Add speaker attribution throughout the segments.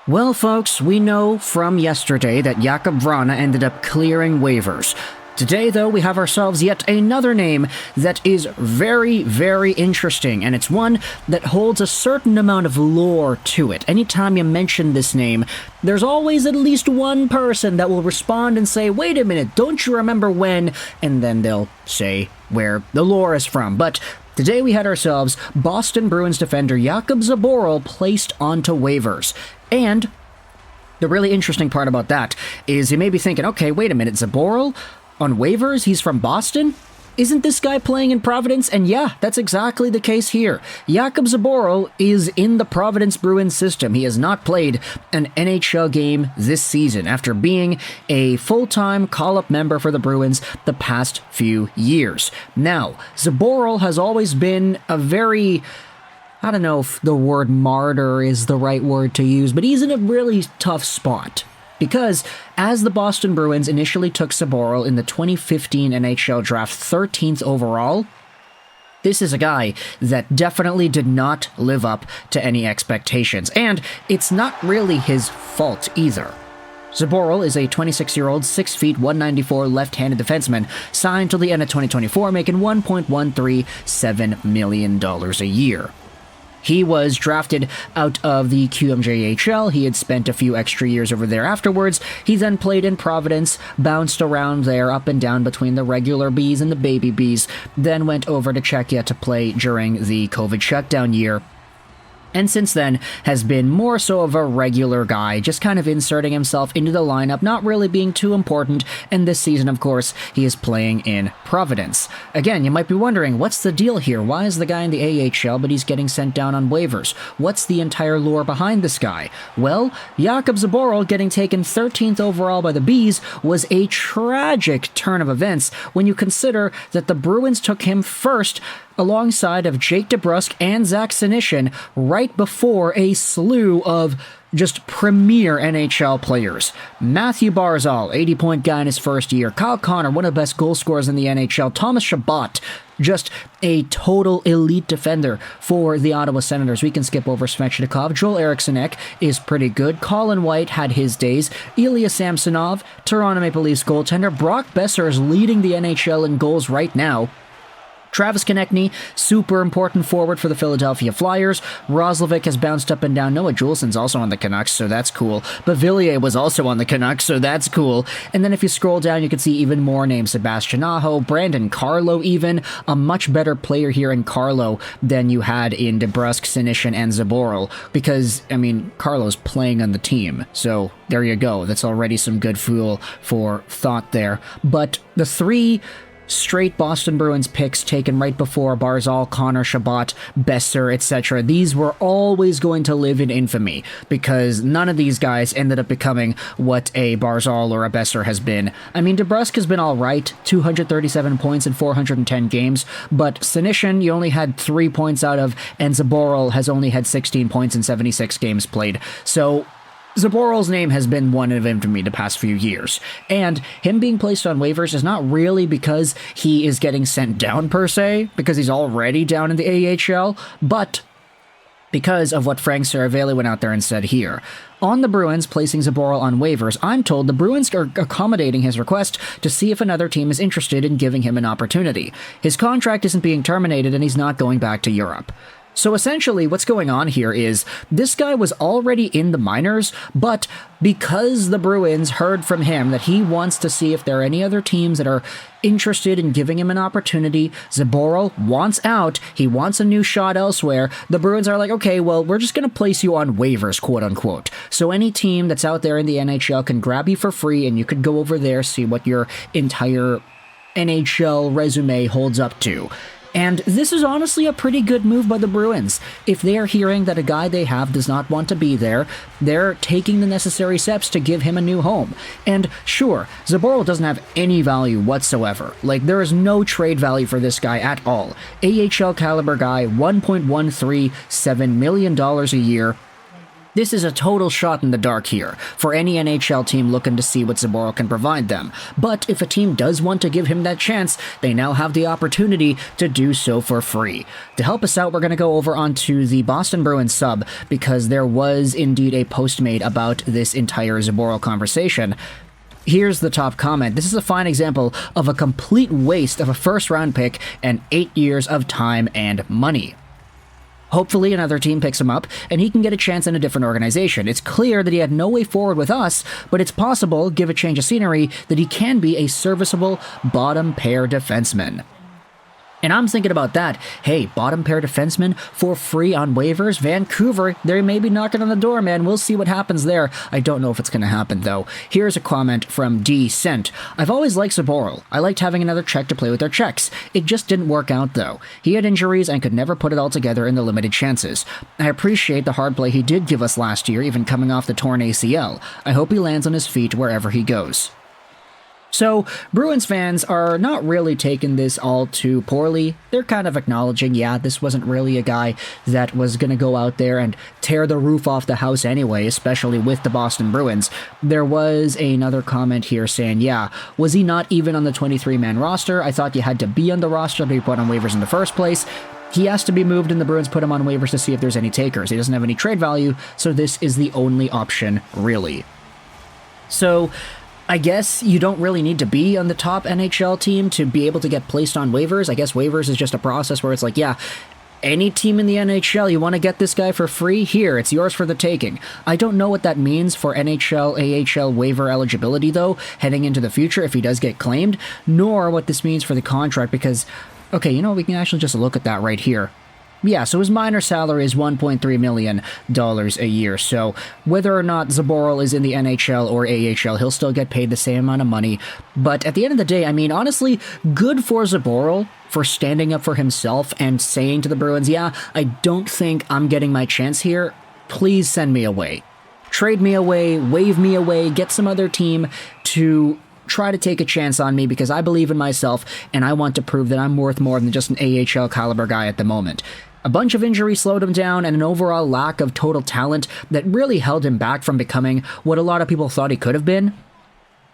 Speaker 1: Well, folks, we know from yesterday that Jakub Zboril ended up clearing waivers. Today, though, we have ourselves yet another name that is very, very interesting, and it's one that holds a certain amount of lore to it. Anytime you mention this name, there's always at least one person that will respond and say, wait a minute, don't you remember when? And then they'll say where the lore is from. But today we had ourselves Boston Bruins defender Jakub Zboril placed onto waivers. And the really interesting part about that is you may be thinking, okay, wait a minute, Zboril on waivers? He's from Boston? Isn't this guy playing in Providence? And yeah, that's exactly the case here. Jakub Zboril is in the Providence Bruins system. He has not played an NHL game this season after being a full-time call-up member for the Bruins the past few years. Now, Zboril has always been a very... I don't know if the word martyr is the right word to use, but he's in a really tough spot. Because as the Boston Bruins initially took Zboril in the 2015 NHL Draft 13th overall, this is a guy that definitely did not live up to any expectations. And it's not really his fault either. Zboril is a 26-year-old, 6 feet, 194 left-handed defenseman signed till the end of 2024, making $1.137 million a year. He was drafted out of the QMJHL. He had spent a few extra years over there afterwards. He then played in Providence, bounced around there up and down between the regular Bees and the baby Bees, then went over to Czechia to play during the COVID shutdown year. And since then has been more so of a regular guy, just kind of inserting himself into the lineup, not really being too important, and this season, of course, he is playing in Providence. Again, you might be wondering, what's the deal here? Why is the guy in the AHL, but he's getting sent down on waivers? What's the entire lore behind this guy? Well, Jakub Zboril getting taken 13th overall by the Bees was a tragic turn of events when you consider that the Bruins took him first alongside of Jake DeBrusk and Zach Senyshyn right before a slew of just premier NHL players. Mathew Barzal, 80-point guy in his first year. Kyle Connor, one of the best goal scorers in the NHL. Thomas Chabot, just a total elite defender for the Ottawa Senators. We can skip over Svechnikov. Joel Eriksson is pretty good. Colin White had his days. Ilya Samsonov, Toronto Maple Leafs goaltender. Brock Besser is leading the NHL in goals right now. Travis Konechny, super important forward for the Philadelphia Flyers. Roslovic has bounced up and down. Noah Juulsen's also on the Canucks, so that's cool. Bavillier was also on the Canucks, so that's cool. And then if you scroll down, you can see even more names. Sebastian Aho, Brandon Carlo even. A much better player here in Carlo than you had in DeBrusk, Senyshyn, and Zboril. Because, I mean, Carlo's playing on the team. So there you go. That's already some good fuel for thought there. But the three straight Boston Bruins picks taken right before Barzal, Connor, Chabot, Besser, etc. These were always going to live in infamy because none of these guys ended up becoming what a Barzal or a Besser has been. I mean, DeBrusk has been all right, 237 points in 410 games, but Senyshyn you only had 3 points out of, and Zboril has only had 16 points in 76 games played. So Zboril's name has been one of infamy the past few years, and him being placed on waivers is not really because he is getting sent down per se, because he's already down in the AHL, but because of what Frank Seravalli went out there and said here. On the Bruins placing Zboril on waivers, I'm told the Bruins are accommodating his request to see if another team is interested in giving him an opportunity. His contract isn't being terminated and he's not going back to Europe. So essentially what's going on here is this guy was already in the minors, but because the Bruins heard from him that he wants to see if there are any other teams that are interested in giving him an opportunity, Zboril wants out, he wants a new shot elsewhere, the Bruins are like, okay, well, we're just going to place you on waivers, quote-unquote. So any team that's out there in the NHL can grab you for free and you could go over there, see what your entire NHL resume holds up to. And this is honestly a pretty good move by the Bruins. If they are hearing that a guy they have does not want to be there, they're taking the necessary steps to give him a new home. And sure, Zboril doesn't have any value whatsoever. Like, there is no trade value for this guy at all. AHL caliber guy, $1.137 million a year. This is a total shot in the dark here for any NHL team looking to see what Zboril can provide them. But if a team does want to give him that chance, they now have the opportunity to do so for free. To help us out, we're going to go over onto the Boston Bruins sub, because there was indeed a post made about this entire Zboril conversation. Here's the top comment. This is a fine example of a complete waste of a first-round pick and 8 years of time and money. Hopefully another team picks him up, and he can get a chance in a different organization. It's clear that he had no way forward with us, but it's possible, give a change of scenery, that he can be a serviceable bottom pair defenseman. And I'm thinking about that. Hey, bottom pair defenseman for free on waivers? Vancouver, they may be knocking on the door, man. We'll see what happens there. I don't know if it's going to happen, though. Here's a comment from D. Sent. I've always liked Zboril. I liked having another Czech to play with their Czechs. It just didn't work out, though. He had injuries and could never put it all together in the limited chances. I appreciate the hard play he did give us last year, even coming off the torn ACL. I hope he lands on his feet wherever he goes. So, Bruins fans are not really taking this all too poorly. They're kind of acknowledging, yeah, this wasn't really a guy that was going to go out there and tear the roof off the house anyway, especially with the Boston Bruins. There was another comment here saying, yeah, was he not even on the 23-man roster? I thought you had to be on the roster to be put on waivers in the first place. He has to be moved, and the Bruins put him on waivers to see if there's any takers. He doesn't have any trade value, so this is the only option, really. So, I guess you don't really need to be on the top NHL team to be able to get placed on waivers. I guess waivers is just a process where it's like, yeah, any team in the NHL, you want to get this guy for free? Here, it's yours for the taking. I don't know what that means for NHL, AHL waiver eligibility, though, heading into the future if he does get claimed, nor what this means for the contract, because, okay, you know, we can actually just look at that right here. Yeah, so his minor salary is $1.3 million a year, so whether or not Zboril is in the NHL or AHL, he'll still get paid the same amount of money. But at the end of the day, I mean, honestly, good for Zboril for standing up for himself and saying to the Bruins, yeah, I don't think I'm getting my chance here. Please send me away. Trade me away, waive me away, get some other team to try to take a chance on me, because I believe in myself and I want to prove that I'm worth more than just an AHL caliber guy at the moment. A bunch of injuries slowed him down, and an overall lack of total talent that really held him back from becoming what a lot of people thought he could have been.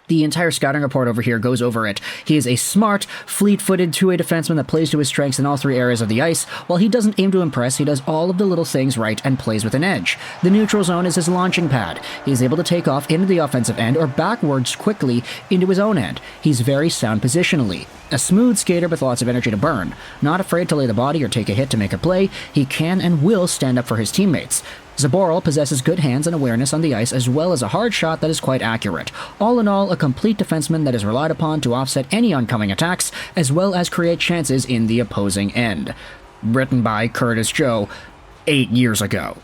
Speaker 1: The entire scouting report over here goes over it. He is a smart, fleet-footed two-way defenseman that plays to his strengths in all three areas of the ice. While he doesn't aim to impress, he does all of the little things right and plays with an edge. The neutral zone is his launching pad. He is able to take off into the offensive end or backwards quickly into his own end. He's very sound positionally. A smooth skater with lots of energy to burn. Not afraid to lay the body or take a hit to make a play, he can and will stand up for his teammates. Zboril possesses good hands and awareness on the ice, as well as a hard shot that is quite accurate. All in all, a complete defenseman that is relied upon to offset any oncoming attacks, as well as create chances in the opposing end. Written by Curtis Joe 8 years ago.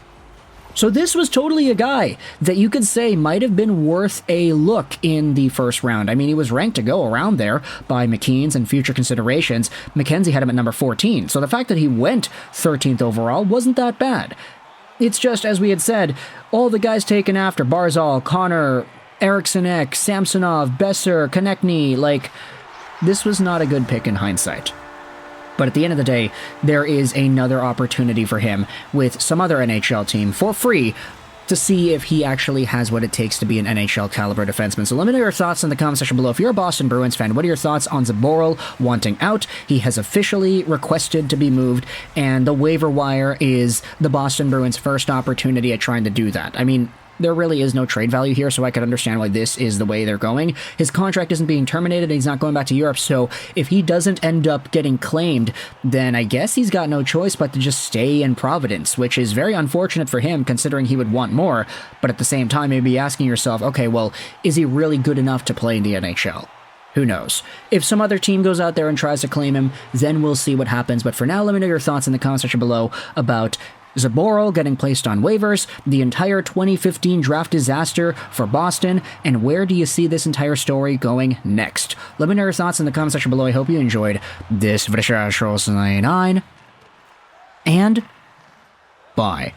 Speaker 1: So this was totally a guy that you could say might have been worth a look in the first round. I mean, he was ranked to go around there by McKeen's and future considerations. McKenzie had him at number 14, so the fact that he went 13th overall wasn't that bad. It's just, as we had said, all the guys taken after Barzal, Connor, Eriksson Ek, Samsonov, Besser, Konechny, like, this was not a good pick in hindsight. But at the end of the day, there is another opportunity for him with some other NHL team for free to see if he actually has what it takes to be an NHL caliber defenseman. So let me know your thoughts in the comment section below. If you're a Boston Bruins fan, what are your thoughts on Zboril wanting out? He has officially requested to be moved, and the waiver wire is the Boston Bruins' first opportunity at trying to do that. I mean, there really is no trade value here, so I could understand why this is the way they're going. His contract isn't being terminated, and he's not going back to Europe, so if he doesn't end up getting claimed, then I guess he's got no choice but to just stay in Providence, which is very unfortunate for him, considering he would want more, but at the same time, maybe asking yourself, okay, well, is he really good enough to play in the NHL? Who knows? If some other team goes out there and tries to claim him, then we'll see what happens, but for now, let me know your thoughts in the comment section below about Zboril getting placed on waivers, the entire 2015 draft disaster for Boston, and where do you see this entire story going next? Let me know your thoughts in the comment section below. I hope you enjoyed this video, and bye.